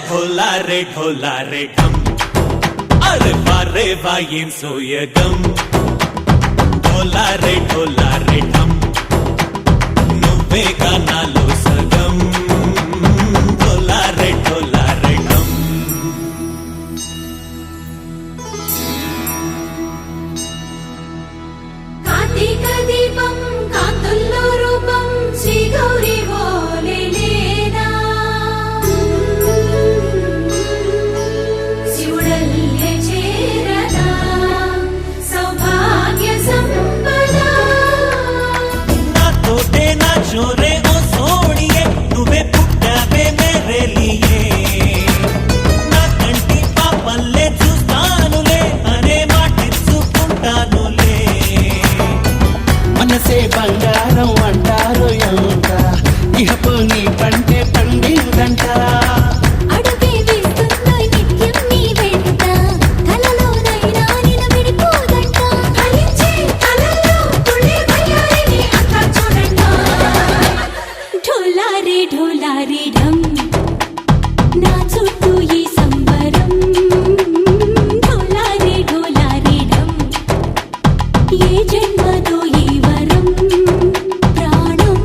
ढोला रे ढम अरे वारे वाइन सोयगम ढोला रे ढम నువ్వే గానాలో సగం ढोला रे ढम కార్తీక దీపం కాంతుల్లో రూపం శ్రీ గౌరీ హోలేనా శివుడల్లే చేరదా సౌభాగ్య సంపద నాతోటే నా చోరే ఓ సోడియే నువ్వే పుట్టావే మేరే లియే నా కంటి పాపల్లే చూస్తానులే అనే మాటిచ్చుకుంటానులే మనసే బంగారం అంటారు ఎంత ఇహపు నీ పంటే పండిందంట అడుగే వేస్తుందో నిత్యం నీ వెంట కలలోనైనా నిన్ను విడిపోదంట ఫలించే కలల్లో తుళ్ళే వయ్యారిని అంతా చూడంట ढोला रे ढम నా చుట్టూ ఈ సంబరం ढोला रे ढम ఏ జన్మదో ఈ వరం ప్రాణం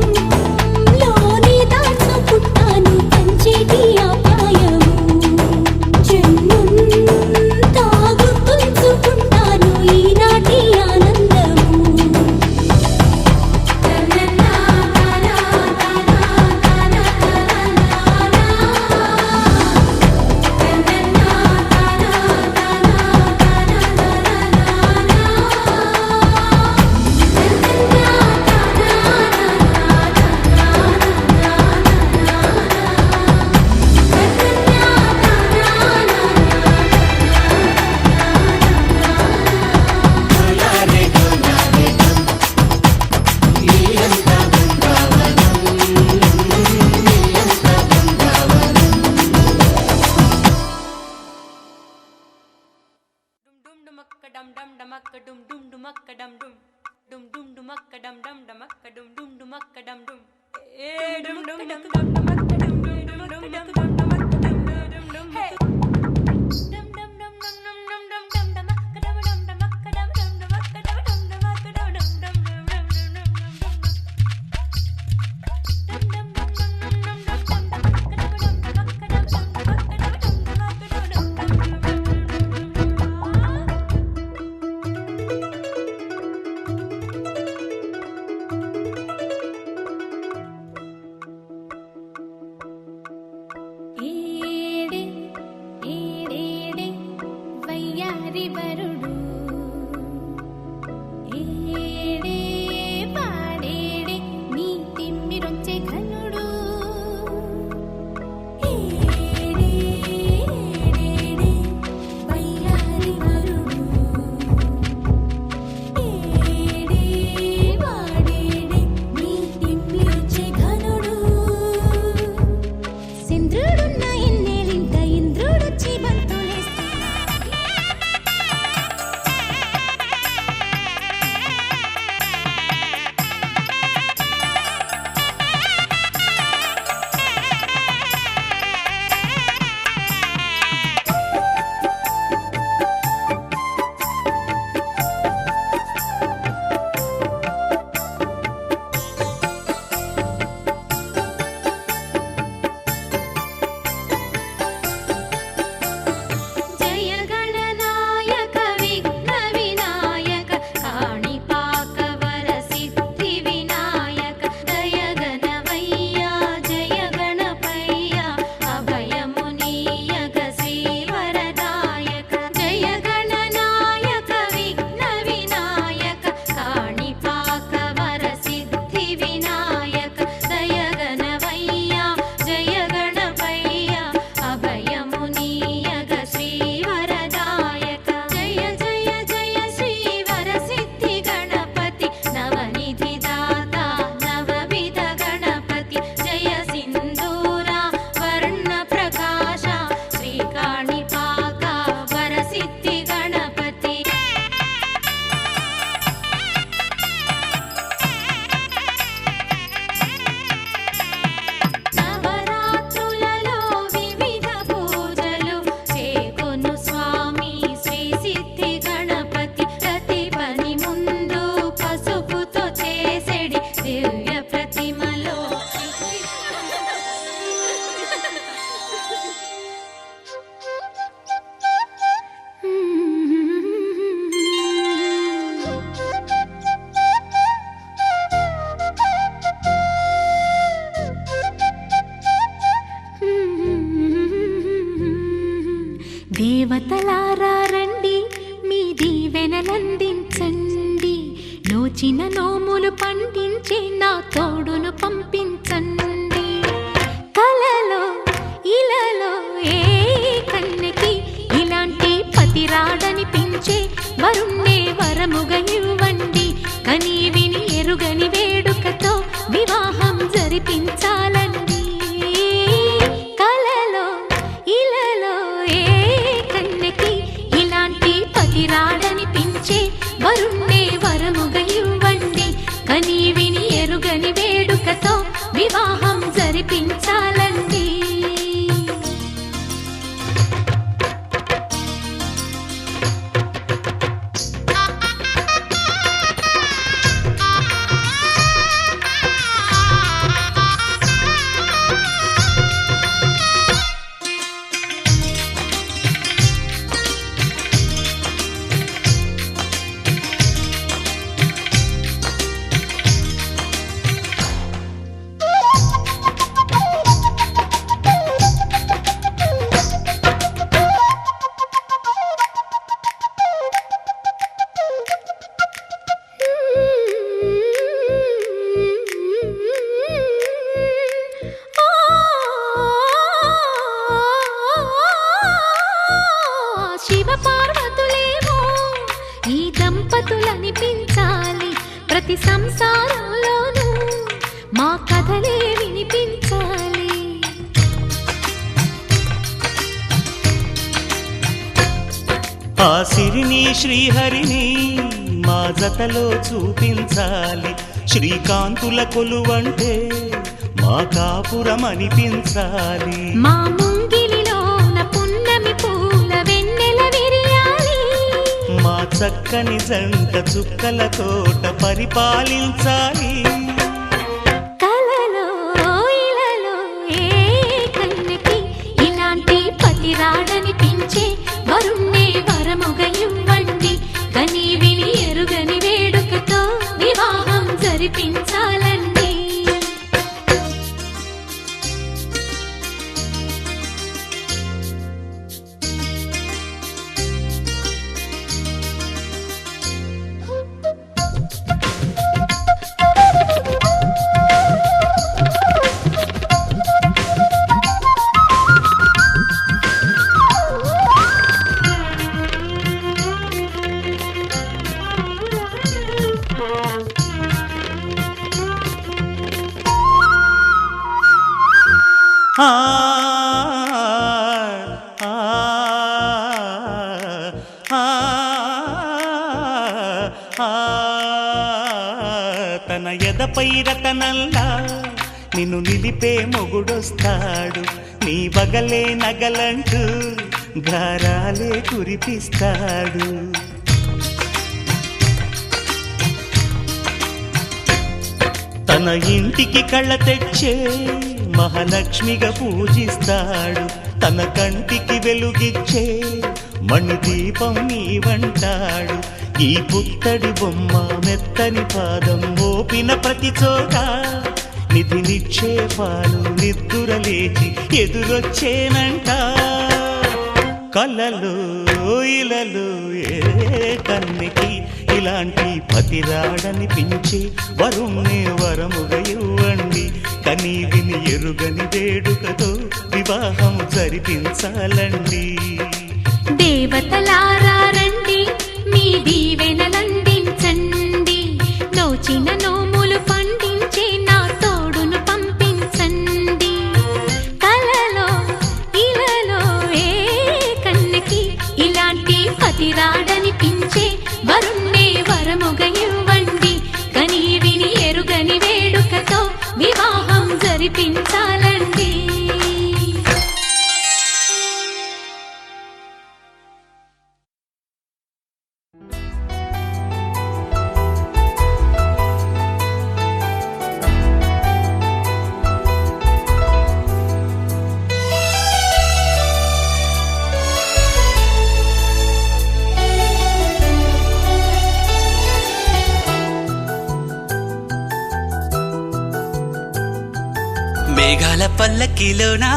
లోని దాచుకుంటాను పంచేటి అపాయము జన్మం తాగుతుంచుకుంటాను ఈనాటి ఆనందము dum dum dumakka dum dum dumakka dum dum dum dum dumakka dum dum dumakka dum dum dumakka dum dum dum dum dumakka dum dumakka dum dum dumakka dum dumakka dum dum hey dum dum dum dum dum dum dum dum dumakka dum dum dumakka dum dum dumakka dum dum dumakka dum dum dum వండించే నా తోడును పంపించండి. కలలో ఇలలో ఏ కన్నెకి ఇలాంటి పతి రాడనిపించే వరుణ్ణే వరముగా ఇవ్వండి. కని విని ఎరుగని వేడుకతో వివాహం జరిపించాలండి. కలలో ఇలలో ఏ కన్నెకి ఇలాంటి పతి రాడనిపించే వరుణ్ణే వరముగా ఇవ్వండి. కని విని ఎరుగని వేడుకతో వివాహం జరిపించాలండి. శివ పార్వతులేమో ఈ దంపతులనిపించాలి. ప్రతి సంసారంలోనూ మా కథలే వినిపించాలి. ఆ సిరిని శ్రీహరిని మా జతలో చూపించాలి. శ్రీకాంతుల కొలువంటే మా కాపురం అనిపించాలి. మా ముంగిలిలోన పున్నమి పూల వెన్నెల విరియాలి. మా చక్కని జంట చుక్కల తోట పరిపాలించాలి. కలలో ఇలలో ఏ కన్నెకి ఇలాంటి పతి రాడనిపించే వరుణ్ణే వరముగా ఇవ్వండి. కని విని ఎరుగని వేడుకతో వివాహం జరిపించాలండి. ఆ ఆ ఆ తన ఎదపై రతనల్లా నిన్ను నిలిపే మొగుడొస్తాడు. నీ బగలే నగలంటూ గారాలే కురిపిస్తాడు. తన ఇంటికి కళ్ళ తెచ్చే మహాలక్ష్మిగా పూజిస్తాడు. తన కంటికి వెలుగిచ్చే మణిదీపం నీవంటాడు. ఈ పుత్తడి బొమ్మ మెత్తని పాదం మోపిన ప్రతి చోట నిధి నిక్షేపాలు నిద్దురలేచి ఎదురొచ్చేనంట. కలలో ఇలలో ఏ కన్నెకి ఇలాంటి పతి రాడనిపించి వరుణ్ణే వరముగా ఇవ్వండి. కని విని ఎరుగని వేడుకతో వివాహం జరిపించాలండి. దేవతలారా రండి, మీ దీవెనలందించండి. నోచిన నోములు పండించే నా తోడును పంపించండి. కలలో ఇలలో ఏ కన్నెకి ఇలాంటి పతి రాడనిపించే వరుణ్ణే వరముగా ఇవ్వండి. కని విని ఎరుగని వేడుకతో వివాహం జరిపించాలండి. మేఘాల పల్లకిలోనా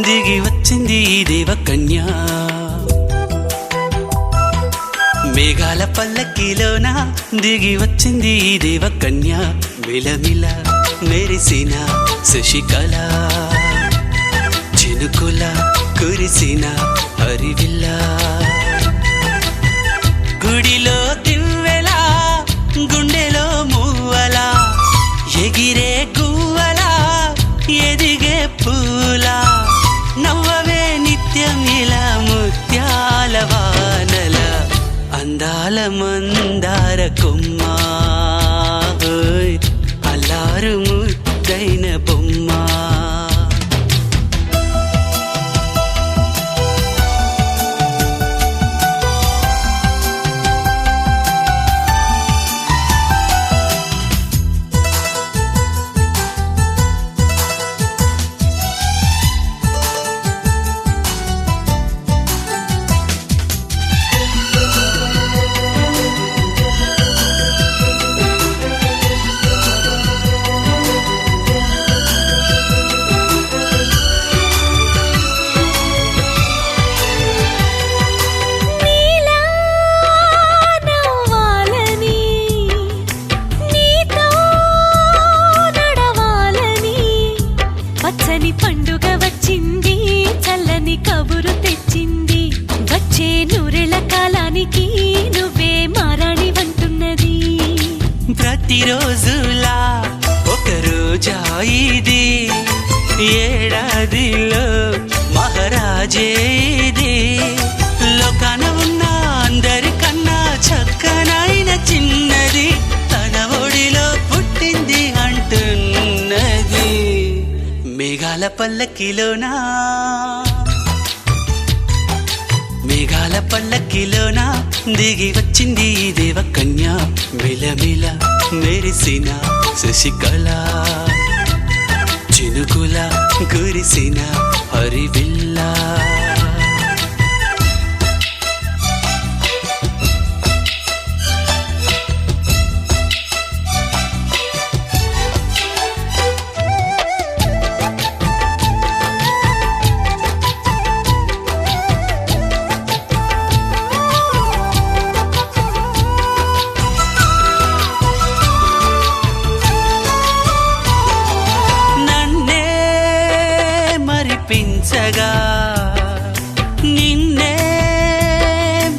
దిగి వచ్చింది ఈ దేవకన్య. మేఘాల పల్లకిలోన దిగి వచ్చింది ఈ దేవకన్య మిలమిల మెరిసిన శశికళ చినుకుల కురిసిన హరివిల్ల గుడిలో దివ్వెలా గుండెలో మూవలా ఎగిరే గువ్వలా ఎదిగే పూలా నవ్వవే నిత్యం ఇలా ముత్యాల వానల అందాల మందార కొమ్మ అల్లారు ముద్దైన బొమ్మ నీలా నవ్వాలని నీతో నడవాలని పచ్చని పండుగ వచ్చింది చల్లని కబురు తెచ్చింది వచ్చే నూరెళ్ళ కాలానికి నువ్వే మారాణి వంటున్నది ప్రతిరోజులా ఒక రోజా ఇది ఏడాదిలో మహారాజే ఇది లోకాన ఉన్న అందరికన్నా చక్కనైన చిన్నది తన ఒడిలో పుట్టింది అంటున్నది మేఘాల పల్లకిలోనా మేఘాల పల్లకిలోన దిగి వచ్చింది ఈ దేవకన్య మిలమిల మెరిసిన శశికళ చినుకుల కురిసిన హరివిల్ల నన్నే మరిపించగా నిన్నే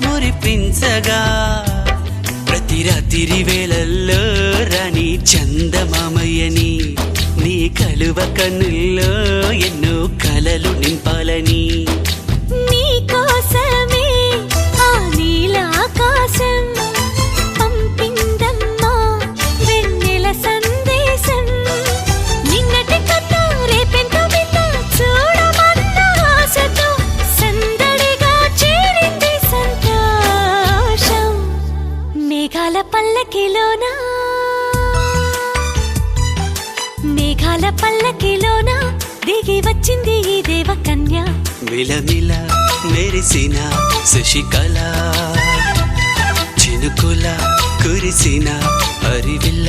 మురిపించగా ప్రతి రాత్రి వేళల్లో రాణి చందమామయ్యని నీ కలువ కన్నుల్లో ఎన్నో కలలు నింపాలని నీకోసమే ఆ నీలాకాశం పంపిందమ్మా వెన్నెల సందేశం నిన్నటి కన్నా రేపెంతో బిడ్డ చూడమన్న ఆశతో సందడిగా చేరింది సంతోషం మేఘాల పల్లకిలోనా మేఘాల పల్లకిలోన దిగి వచ్చింది ఈ దేవకన్య మిలమిల మెరిసిన శశికళ చినుకుల కురిసిన హరివిల్ల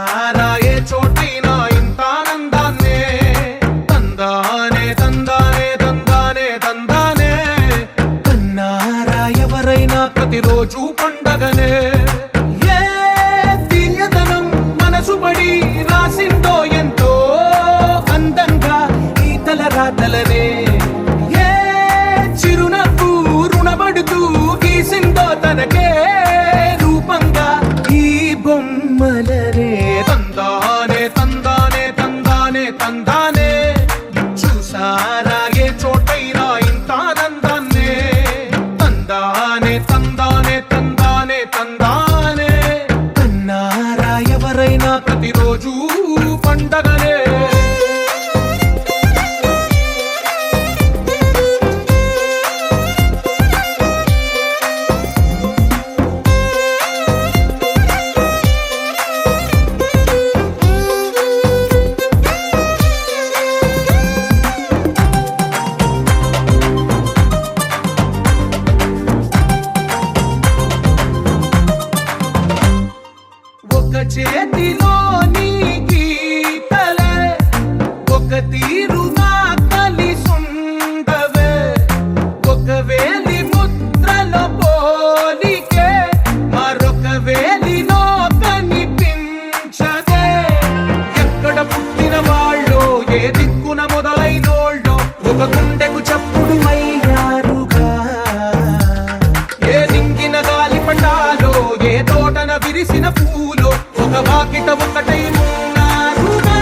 చూసారా ఏ చోటైనా ఇంత ఆనందాన్నే తందానే తందానే తందానే తందానే కన్నారా ఎవరైనా ప్రతిరోజు పండగనే ఏ తీయదనం మనసు పడి రాసిందో ఎంతో అందంగా ఈ తలరాతలనే ఏ చిరునవ్వు రుణపడుతూ గీసిందో తనకే రూపంగా ఈ బొమ్మలనే తందానే తందానే తందానే తందానే చూసారా ఏ చోటైనా ఇంత ఆనందాన్నే తందానే తందానే తందానే తందానే కన్నారా ఎవరైనా ప్రతిరోజు పండగనే ఒక చేతిలో నీ గీతలే ఒక తీరుగా కలిసుండవే ఒక వేలి ముద్రలో పోలికే మరొక వేలిలో కనిపించదే ఎక్కడ పుట్టిన వాళ్ళో ఏ దిక్కున మొదలైనోళ్ళో ఒక గుండెకు చప్పుడు అయ్యారుగా ఏ దింగిన గాలి పటాలో ఏ తోటన విరిసిన పూలో ఒక వాకిట ఒకటై ఉన్నారుగా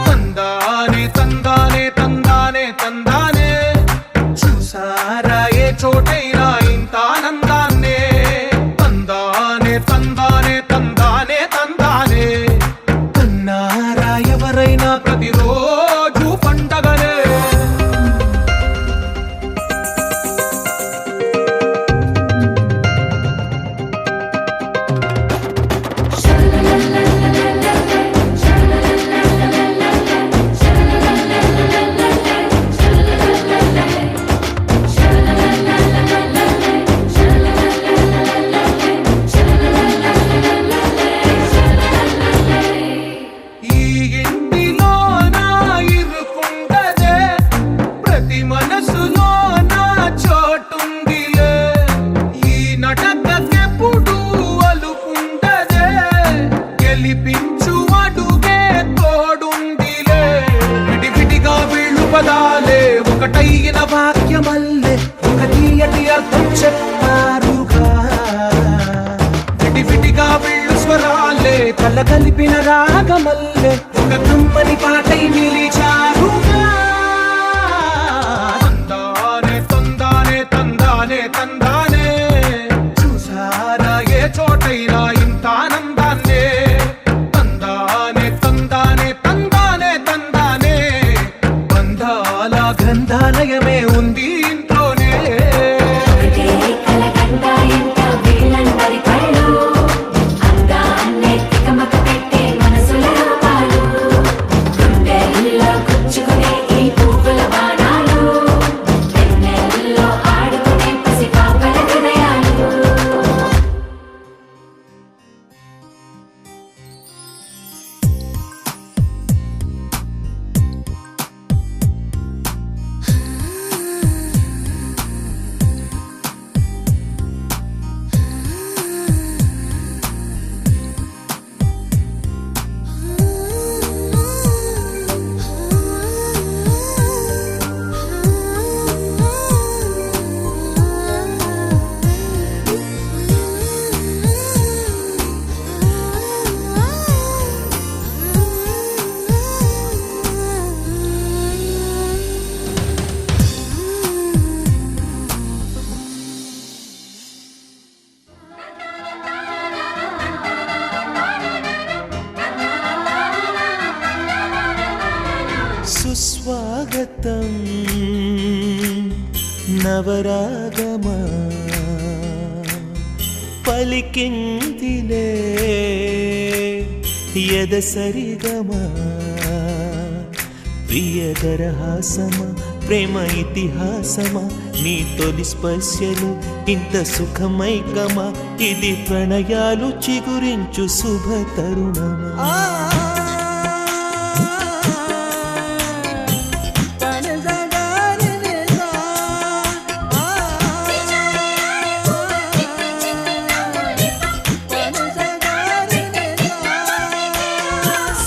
తందానే తందానే తందానే తందానే చూసారా ఏ చోటైనా ఇంత ఆనందాన్నే తందానే తందానే తందానే తందానే కన్నారా ఎవరైనా ప్రతిరోజు పండగనే ఈ ఇంటిలో నా ఇరుకుండదే ప్రతి మనసులో నా చోటుందిలే ఈ నటకెప్పుడు అలుకుండదే గెలిపించు అడుగే తోడుందిలే విడివిడిగా వీళ్ళు పదాలే ఒకటైన వాక్యమల్లే ఒక తీయటి అర్థం చెప్పారుగా విడివిడిగా వీళ్ళు స్వరాలే కల కలిపిన రాగమల్లే ఒక కమ్మని పాటై నిలిచారుగా తందానే తందానే తందానే తందానే చూసారా ఏ చోటైనా ఇంత ఆనందాన్నే తందానే తందానే తందానే తందానే బంధాల గ్రంథాలయమే ఉంది ఇంట్లోనే సుస్వాగతం నవరాగమా పలికిందిలే ఎదసరిగమా ప్రియదరహాసమా ప్రేమ ఇతిహాసమా నీ తొలి స్పర్శలు ఇంత సుఖమైకమా ఇది ప్రణయాలు చిగురించు శుభ తరుణమా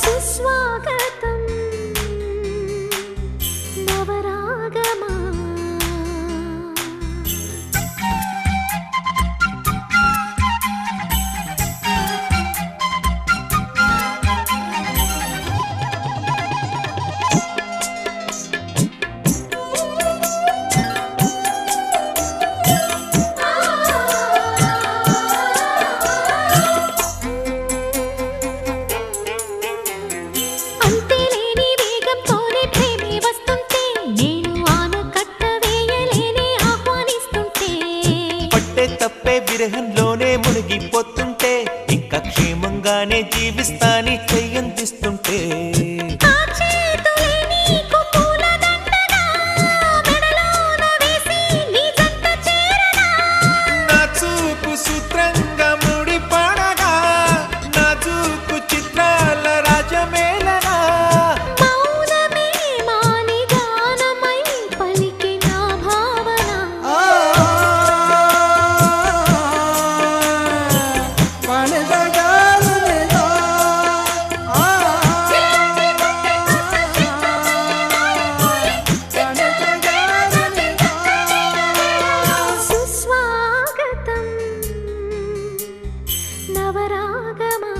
సుస్వాగతం నవరాగమా అంతేలేని వేగంతోనే ప్రేమే వస్తుంటే నేను ఆనకట్ట వేయలేనే ఆహ్వానిస్తుంటే పట్టే తప్పే విరహంలోనే మునిగిపోతుంటే ఇంకా క్షేమంగానే జీవిస్తాని చెయ్యందిస్తుంటే ఆ చేతులే నీకు పూలదండగా మెడలోన వేసి నీ జంట చేరనా నా చూపు సూత్రంగా ముడిపడగా నా చూపు చిత్రాల రాజమేళనా మౌనమే మాని గానమై పలికిన భావన సుస్వాగతం నవరాగమా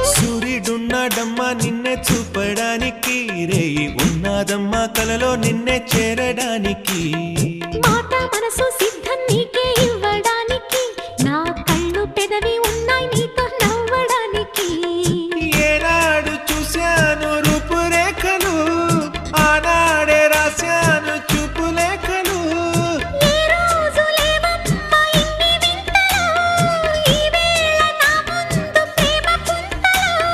సూర్యుడున్నాడమ్మా నిన్నే చూపడానికి రేయి ఉన్నాదమ్మా కలలో నిన్నే చేరడానికి మాట మనసు సిద్ధం నీకే ఇవ్వడానికి నా కళ్ళు పెదవి ఉన్నాయి నీతో నవ్వడానికి ఏనాడు చూశాను రూపురేఖలు ఆనాడే రాశాను చూపులేఖలు ఏ రోజు లేవమ్మా ఇన్ని వింతలు ఈ వేళ నా ముందు ప్రేమ పుంతలు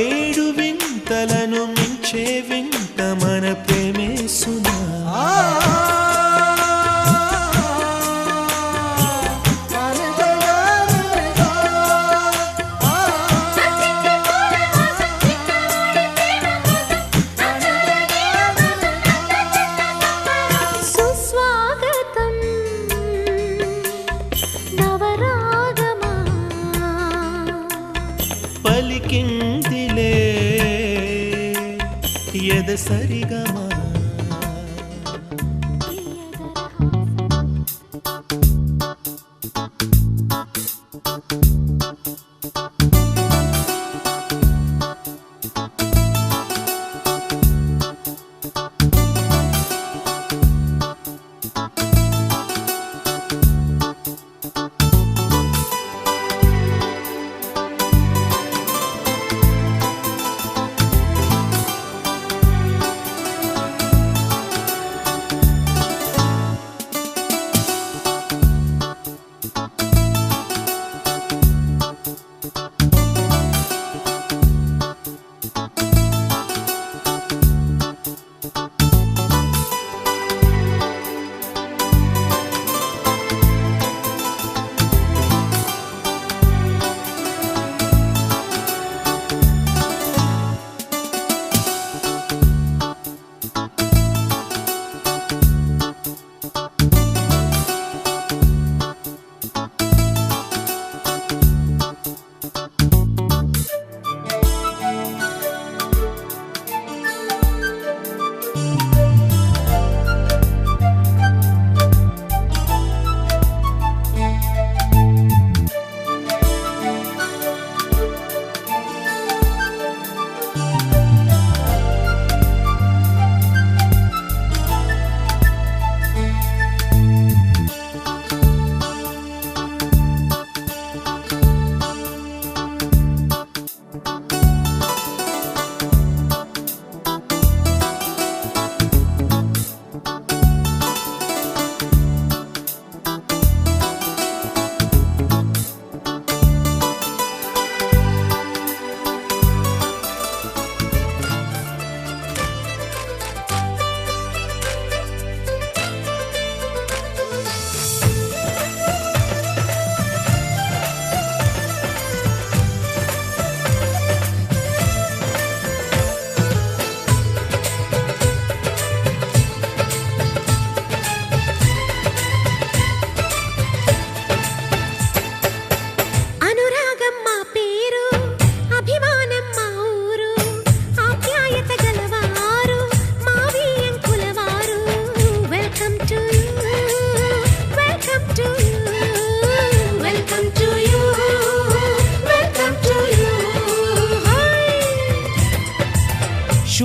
ఏడు వింతలను మించే వింత మన ప్రేమే సుమా సుస్వాగతం నవరాగమా పలికిందిలే ఎద సరిగమా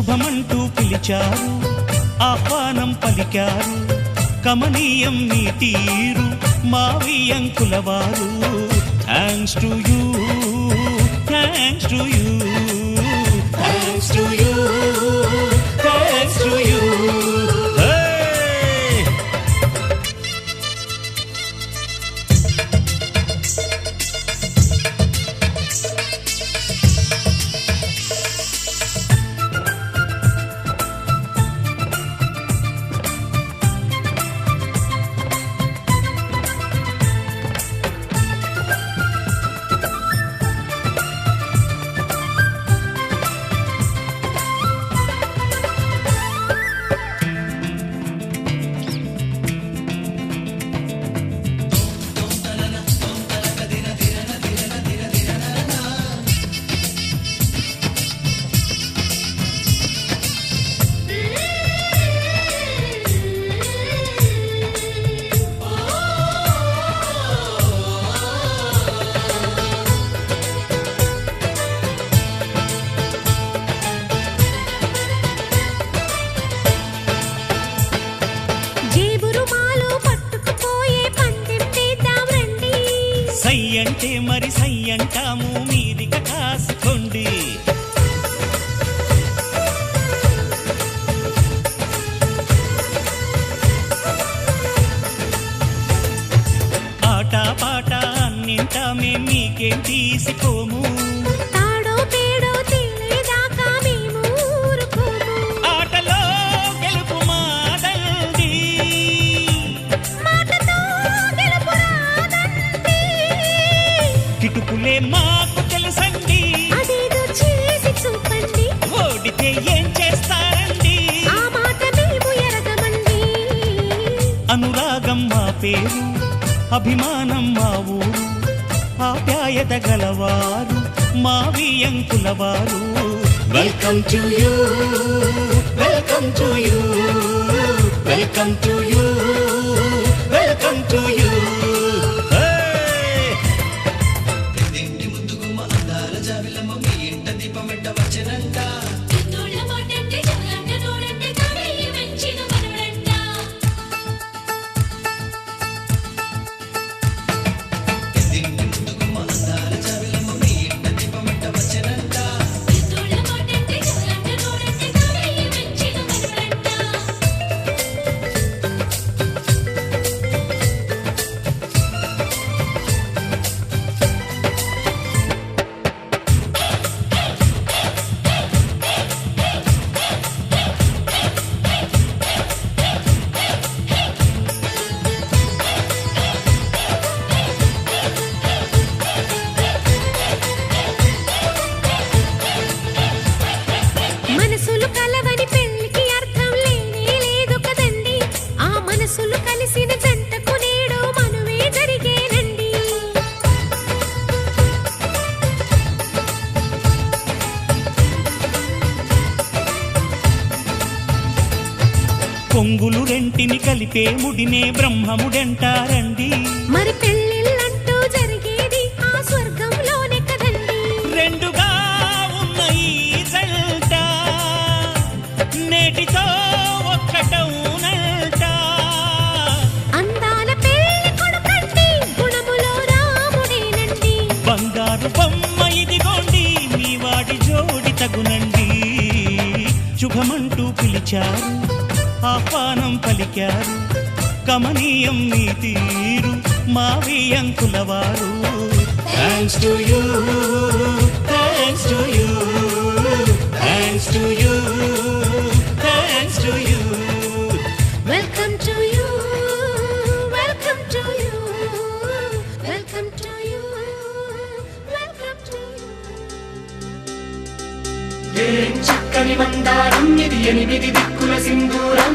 శుభమంటూ పిలిచారు, ఆహ్వానం పలికారు, కమనీయం మీ తీరు మావియంకుల వారు. Thanks to you, thanks to you, thanks to you, thanks to you. సై అంటే మరి సై అంటాము, మీదిక కాసుకోండి. ఆట పాట అన్నింటా మేం మీకేం తీసిపోము. తాడో పేడో తెలియదాకా మేము ఊరుకోము. ఆటలో గెలుపు మాదండి, మాటతో గెలుపు రాదండి. కిటుకులే మాకు తెలుసండి, అదేదో చేసి చూపండి. ఓడితే ఏం చేస్తారండి? ఆ మాట మేము ఎరగమండి. అనురాగం మా పేరు, అభిమానం మా ఊరు, ఆప్యాయత గలవారు మావియంకుల వారు. Welcome to you, welcome to you, welcome to you, welcome to you. మనసులు కలవని పెళ్లికి అర్థం లేనే లేదు కదండి. ఆ మనసులు కలిసిన జంటకు నేడు మనువే జరిగేనండి. కొంగులు రెంటిని కలిపే ముడినే బ్రహ్మముడంటారండి. మరి పెళ్ళిళ్ళంటూ జరిగేది ఆ స్వర్గంలోనే కదండి. రెండుగా ఉన్న ఈ జంట నేటితో ఒక్కటవునంట. అందాల పెళ్లి కొడుకండి, గుణములో రాముడేనండి. బంగారు బొమ్మ ఇదిగోండి, మీ వాడి జోడి తగునండి. శుభమంటూ పిలిచారు, ఆహ్వానం పలికారు, కమనీయం మీ తీరు మావియంకుల వారు. Thanks to you, thanks to you, thanks to you, thanks to you. Welcome to you, welcome to you, welcome to you, welcome to you. ఏం చక్కని మందారం ఇది, ఎనిమిది దిక్కుల సింధూరం.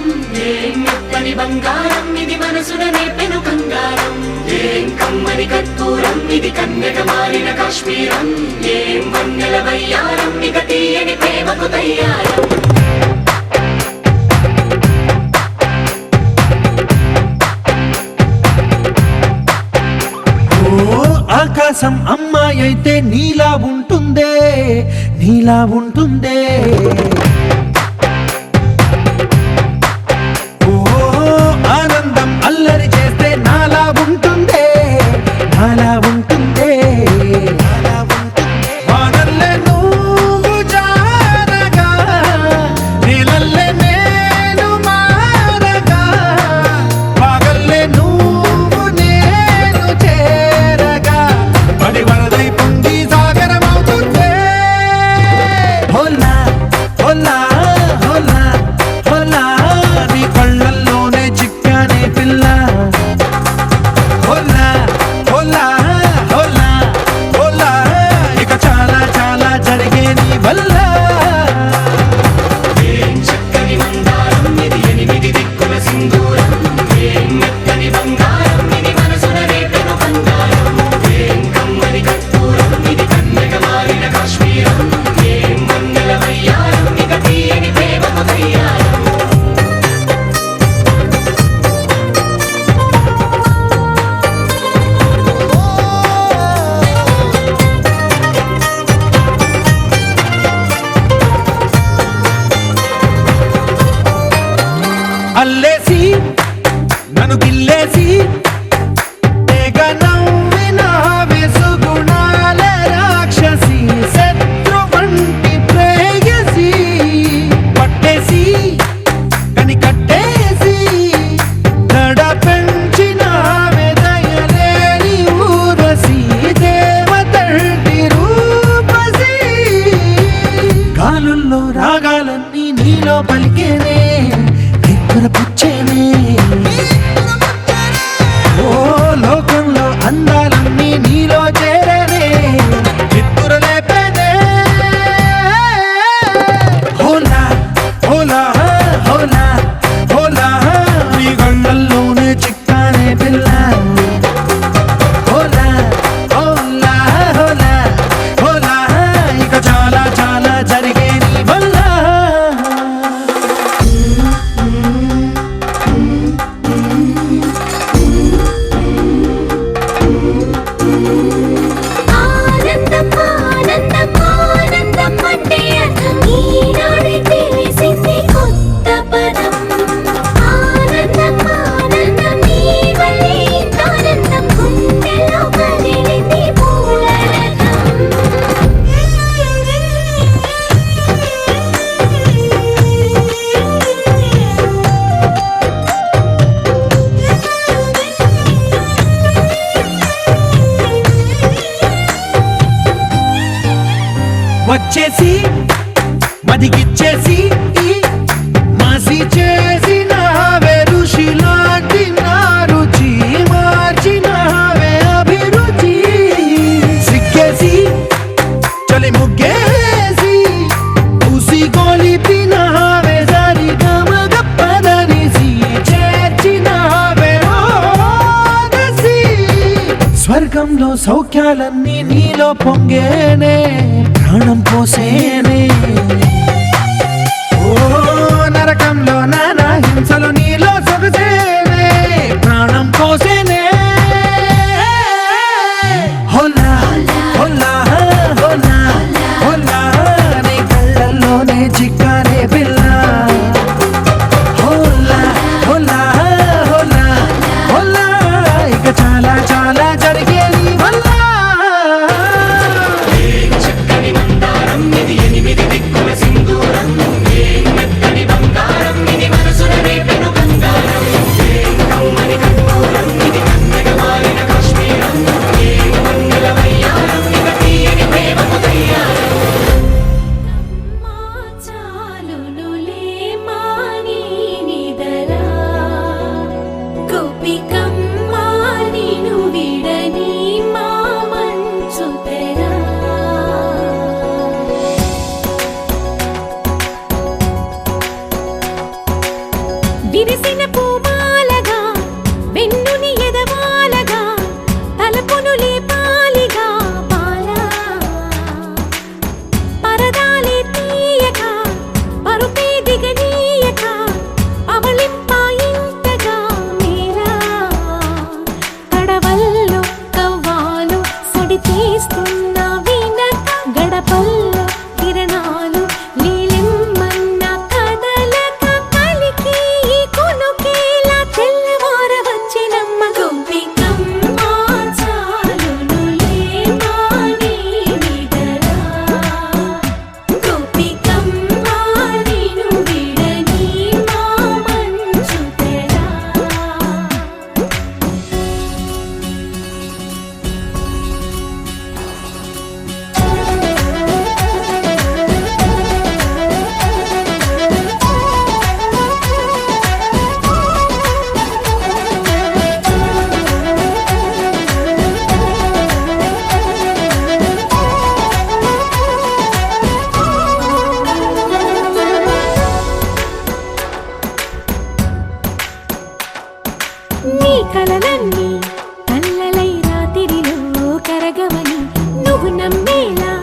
ఏం మెత్తని బంగారం ఇది, మనసున నేపెను కంగారం. ఏం కమ్మని కర్పూరం ఇది, కన్యక మారిన కాశ్మీరం. ఏం వన్నెల వయ్యారం, ఇక తీయని ప్రేమకు తయ్యారం. ఆకాశం అమ్మాయి అయితే నీలా ఉంటుందే, నీలా ఉంటుందే. అల్లేసి నన్ను గిల్లేసి తెగ నవ్విన వెసుగుణాల రాక్షసి శత్రు వంటి ప్రేయసి పట్టేసి కని కట్టేసి దడ పెంచిన దయలేని ఊరసి దేవతంటి రూపసి గాలుల్లో రాగాలన్నీ నీలో పలికేనే పుచ్చేనే ఓ లోకంలో అందాలన్నీ నీలో చేరనే చిత్తుర లేపేనే హోలా హోలా హోలా హోలా నీ గండల్లోనే చిక్కానే పిల్ల హోలా హోలా హోలా హోలా ఇక చాలా చాలా జరిగే నీ వల్ల ఆనందం ఆనందం ఆనందం అంటే అర్థం ఈనాడే తెలిసింది కొత్త పదం ఆనందం ఆనందం నీ వల్లే ఇంత ఆనందం గుండెలో కదిలింది పూల వచ్చేసి మదిగిచ్చేసి మాసి చేసిన ఋషిలాంటి నా రుచి మార్చినవే అభిరుచి సిగ్గేసి చలి ముగ్గేసి ఉసి గొలిపినవే సరి గమగప్పదనిసి చేర్చినవే ఓదసి స్వర్గంలో సౌఖ్యాలన్నీ నీలో పొంగేనే ప్రాణం పోసేనే ఓ నరకంలో నానా హింసలు నీలో సొగసేనే ప్రాణం పోసేనే హోలా హోలా హోలా హోలా నీ కళ్ళల్లోనే చిక్కానే పిల్ల హోలా హోలా హోలా హోలా ఇక చాలా చాలా జరిగే నీ వల్ల చక్కని మందారం ఇది ఎనిమిది దిక్కుల సింధూరం ఏం మెత్తని బంగారం ఇది మనసున రేపెను బంగారం ఏం కమ్మని కర్పూరం ఇది కన్నెగ మారిన కాశ్మీరం ఏం మంగళ వయ్యారం ఇక తీయని ప్రేమకు తయ్యారం చాలునులే మాని నిదరా గోపికమ్మా నిను విడని మా మంచు తెరా విరిసిన పూమాలగా వెన్నుని ఎదవాలగా తలపును లేపాలిగా పాలా పరదాలే తీయక పరుపే దిగనీయక అవళింపాయింతగా మీరా కడవల్లో కవ్వాలు సడి చేస్తున్న వీణక గడపల్లో కిరణాలు నీలిమ్మన్న కదలక కలికి కొనుకేలా తెల్లవార వచ్చినమ్మ గోపికమ్మ చాలునులే మాని నిదరా గోపికమ్మ నిను విడని మా మంచు తెరా నీ కలలన్నీ కల్లలై రాత్రిలో కరగవని నువ్వు నమ్మేలా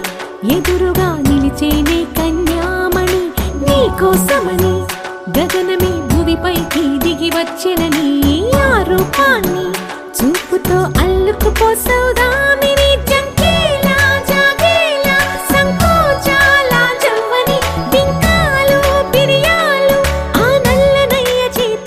ఎదురుగా నిలిచేనే కన్యామణి నీ కోసమని గగనమే భూమిపైకి దిగి వచ్చినని ఆ రూపాన్ని చూపుతో అల్లుకుపోసౌదామిని జంకేలా జాగేలా సంకోచాల జవ్వని బింకాలు బిరియాలు ఆ నల్లనయ్య చేత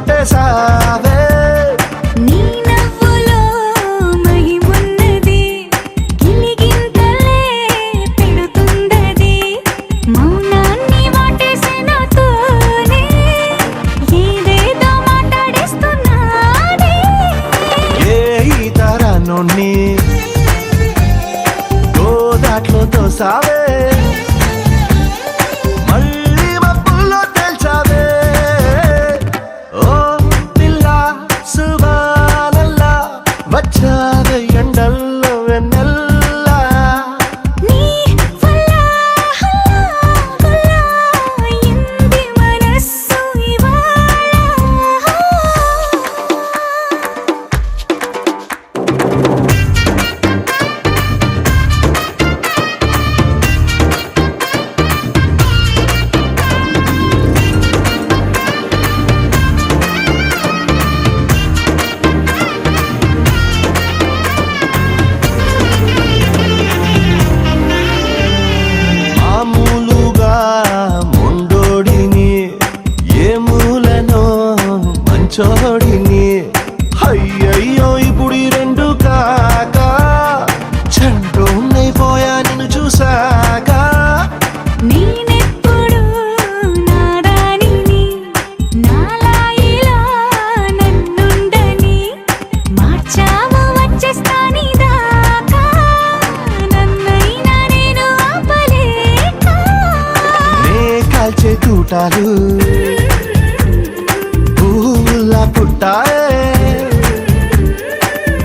పట్టేసావే నీ నవ్వులో మహిమున్నది గిలిగింతలే పెడుతుందది మౌనాన్ని వాటేసినతోనే ఏదేదో మాట్లాడేస్తున్నానే ఏ ఈ తరాన్ని గోదాట్లో తోసావే మళ్ళీ మబ్బుల్లో తేల్చావే ఓ పిల్ల సుబానల్లా వచ్చావే ఎండల్లో వెన్నెల్లా నీ వల్ల హల్లా ఇంది మనస్సు ఇవాళ మామూలుగా మొండోడిని ఏ మూలనో మంచోడిని అయ్యయ్యో ఇప్పుడు ఈ రెండు కాక చంటోనైపోయా నిన్ను చూసాక నేనెప్పుడు నారాణిని నాలాయిలా నన్నుండని మార్చావు వచ్చేస్తాని దాకా నన్నైనా నేను ఆపలేక నే కాల్చే తూటాలు పువ్వులా పుట్టాయే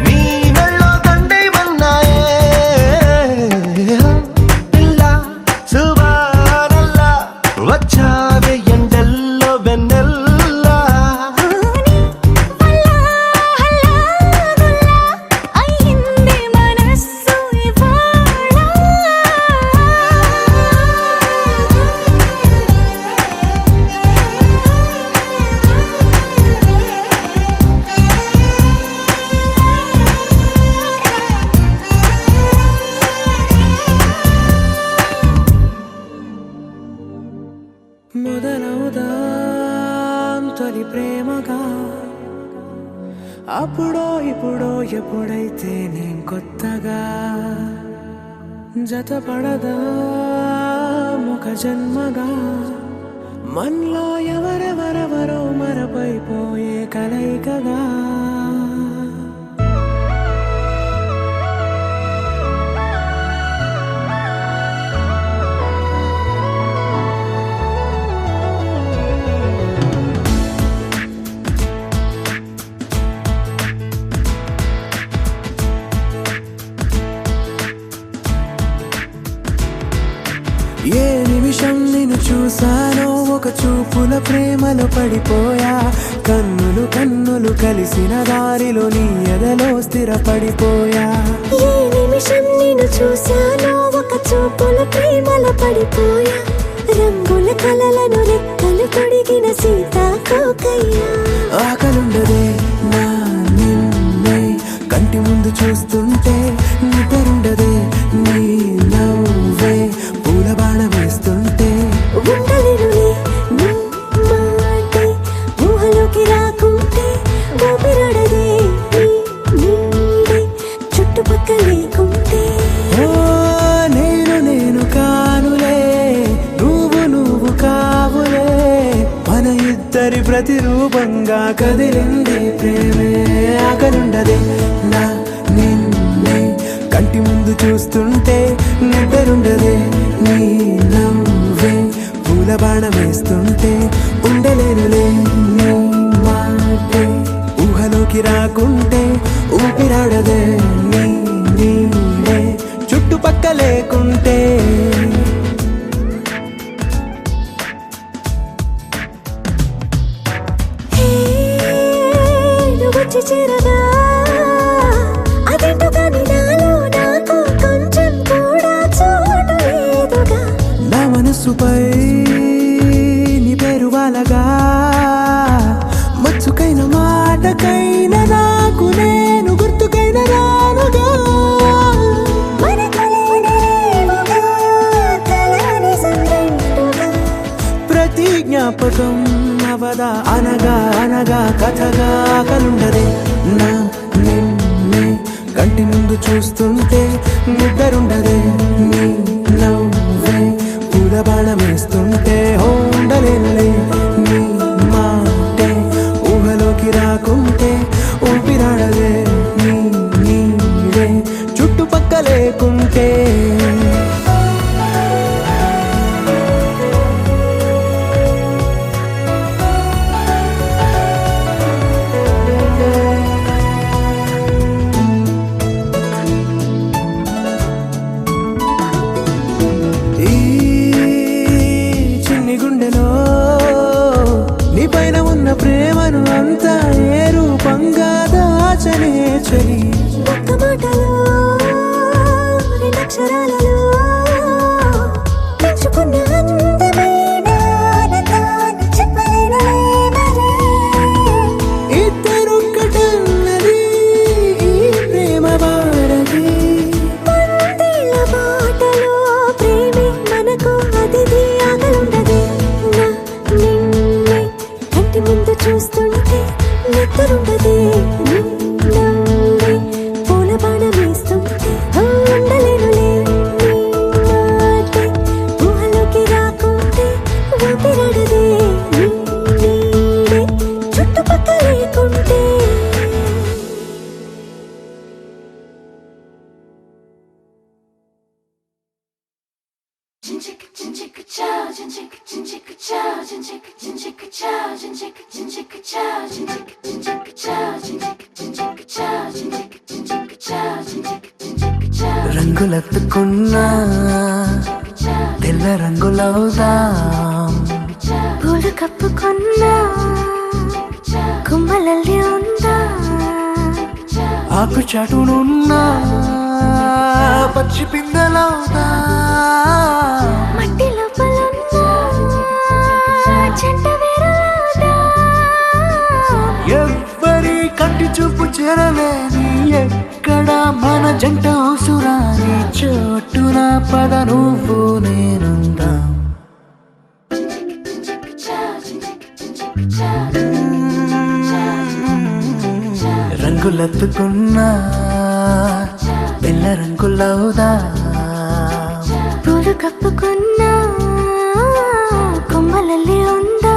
నీ మెళ్ళో దండేమన్నాయే పిల్ల సుబానల్లా వచ్చావే ఎండల్లో వెన్నెల్లా నీ వల్ల హల్లా అయ్యింది మనస్సు ఇవాళ మొదలవుదాం తొలి ప్రేమగా అప్పుడో ఇప్పుడో ఎప్పుడైతే నేను కొత్తగా జతపడదా ఒక జన్మగా మనలో ఎవరెవరెవరో మరపైపోయే కలయికగా ఏ నిమిషం నిన్ను చూసానో ఒక చూపుల ప్రేమలో పడిపోయా కన్నులు కన్నులు కలిసిన దారిలో నీ ఎదలో స్థిరపడిపోయా ఏ నిమిషం నేను చూశానో ఒక చూపుల ప్రేమలో పడిపోయా రంగుల కలలను రెక్కలు తొడిగిన సీతాకోకయ్యా ఆకలుండదే నా నిన్నే కంటి ముందు చూస్తుంటే నిద్రుండదే నీ నవ్వే పూల బాణ వేస్తుంటే ఉండలేనులే నీ మాటే ఊహలోకి రాకుంటే ఊపిరాడదే నీ నీడే చుట్టుపక్కల లేకుంటే ఓ నేను కానులే నువ్వు కావులే మన ఇద్దరి ప్రతిరూపంగా కదిలింది ప్రేమే ఆకలుండదే నా నిన్నే కంటి ముందు చూస్తుంటే నిద్రుండదే నీ నవ్వే పూల బాణ వేస్తుంటే ఉండలేనులే నీ మాటే ఊహలోకి రాకుంటే ఊపిరాడదే నీ నీడే చుట్టుపక్క లేకుంటే హే నువ్వు వచ్చి చేరగా అదేంటో కానీ నాలో నాకు కొంచెం కూడా చోటు లేదుగా నా మనసుపై నీ పేరు వాలగా మచ్చుకైన మాటకైన నాకు నేను గుర్తుకైన రానుగా మనకులేనిలేవుగా, కలని సంరెండుగా. ప్రతి జ్ఞాపకం అవదా అనగా అనగా కథగా కలుండదే నా నిన్నే కంటి ముందు చూస్తుంటే నిద్రుండదే నీ నవ్వే పూల బాణమేస్తుంటే ఉండలేనులే నీ మాటే ఊహలోకి రాకుంటే ఊపిరాడదే నీ నీడే చుట్టుపక్క లేకుంటే ప్రేమను అంతా ఏ రూపంగా దాచనే చలి ఒక్క మాటలో రెండక్షరాలలో పెంచుకున్న అందమైన ఆనందాన్ని చెప్పలేనులే మరి. ఇద్దరొక్కటన్నది ఈ ప్రేమ వారది పందిళ్ళ బాటలో ప్రేమే మనకు అతిథి ఆగలుండదే నా నిన్నే కంటి ముందు చూస్తుంటే నిద్రుండదే నీ నవ్వే పూల బాణమేస్తుంటే ఉండలేనులే నీ మాటే ఊహలోకి రాకుంటే ఊపిరాడదే నీ నీడే చుట్టుపక్క లేకుంటే. రంగులెత్తుకున్నా తెల్ల రంగులవుదాం పూలు కప్పుకున్నా కుమ్మలల్లి ఉందా ఆకు చాటునున్నా పచ్చి పిందెలవుదా మట్టి లోపలున్నా చెంట వేరులాదా ఎవ్వరి కంటి చూపు చేరలేని ఎక్కడ మన జంట ఉసురాని చోటున పద నువ్వు నేనుందా రంగులెత్తుకున్నా తెల్ల రంగులవుదా పూలు కప్పుకున్నా కొమ్మలల్లి ఉందా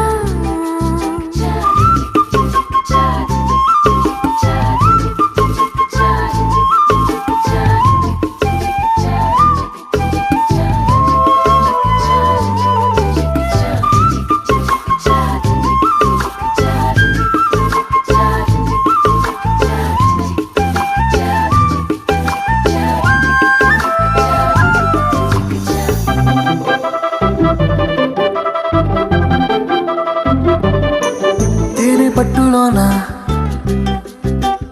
తేనె పట్టులోన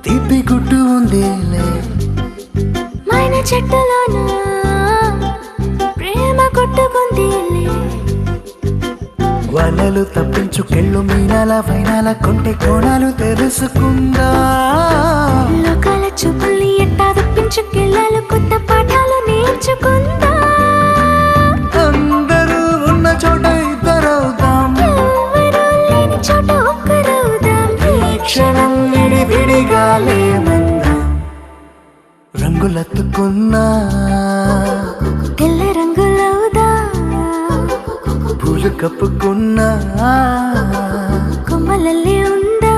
తీపి గుట్టు ఉందిలే మైన చెట్టులోన ప్రేమ కొట్టుకుందిలే వలలు తప్పించుకెళ్ళు మీనాల వైనాల కొంటె కోణాలు తెలుసుకుందా లోకాల చూపుల్ని ఎట్టా తప్పించుకెళ్ళాలి కొత్త పాఠాలు నేర్చుకుందా అందరూ ఉన్న చోట ఇద్దరవుదాం ఎవరూ లేని చోట ఒక్కరవుదాం ఈ క్షణం విడివిడిగా లేమందాం రంగులెత్తుకున్నా తెల్ల రంగులవుదా పూలు కప్పుకున్నా కొమ్మలల్లి ఉందా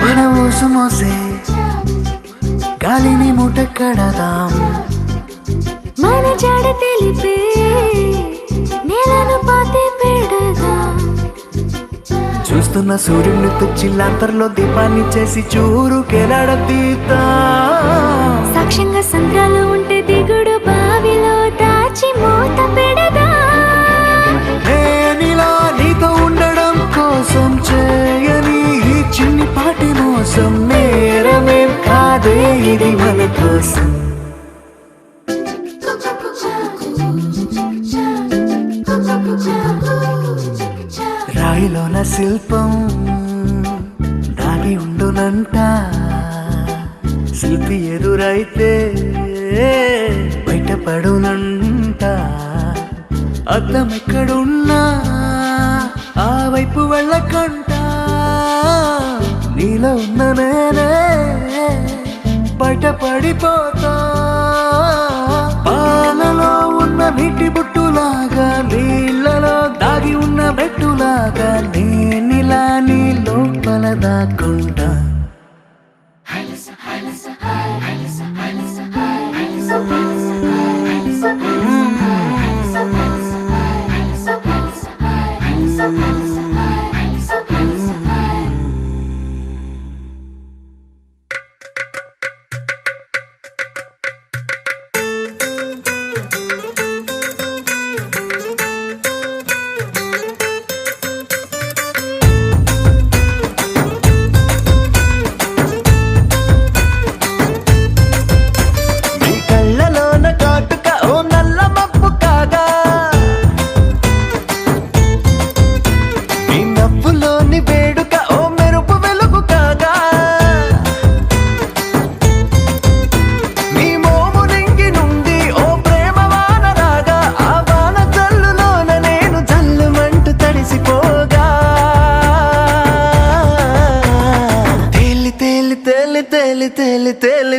మన ఊసు మోసే గాలిని మూట కడదాం మన జాడ తెలిపే నేలను పాతి పెడదాం చూస్తున్న సూర్యుడిని తుచ్చిల్లాంతర్లో దీపాన్ని చేసి చూరుకెలాడతీతా సాక్ష్యంగా సంద్రాలు ఉంటే దిగుడు బావిలో దాచి మూత పెడదా నేనిలా నీతో ఉండడం కోసం చేయని ఈ చిన్ని పాటి మోసం నేరమేం కాదే ఇది మన కోసం శిల్పం దాగి ఉండునంట శిల్పి ఎదురైతే బయటపడునంట అద్దం ఎక్కడున్నా ఆ వైపు వెళ్ళకంట నీలో ఉన్న నేనే బయటపడిపోతా పాలలో ఉన్న నీటి బుట్టులాగా నీళ్ళలో దాగి ఉన్న బెట్టులాగా నేనిలా నీ లోపల దాక్కుంటా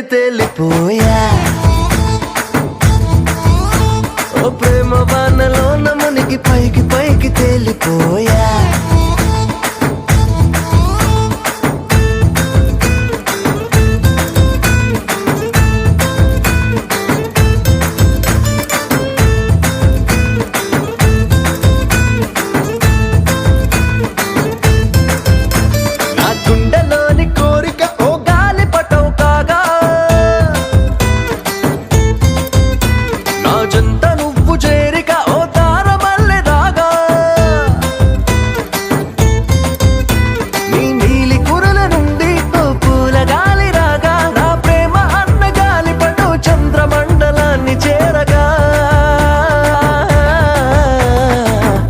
తేలిపోయా ఓ ప్రేమ వానలో నమునికి పైకి పైకి తేలిపోయా నా గుండెలోని కోరిక ఓ గాలి పటం కాగా నా జంట నువ్వు చేరిక ఓ తారమల్లె రాగా నీ నీలి కురల నుండి ఓ పూల గాలి రాగా నా ప్రేమ అన్న గాలి పటం చంద్రమండలాన్ని చేరగా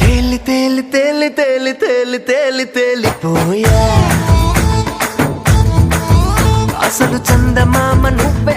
తేలి తేలి తేలి తేలి తేలి తేలి తేలిపోయా అసలు చందమామ నువ్వే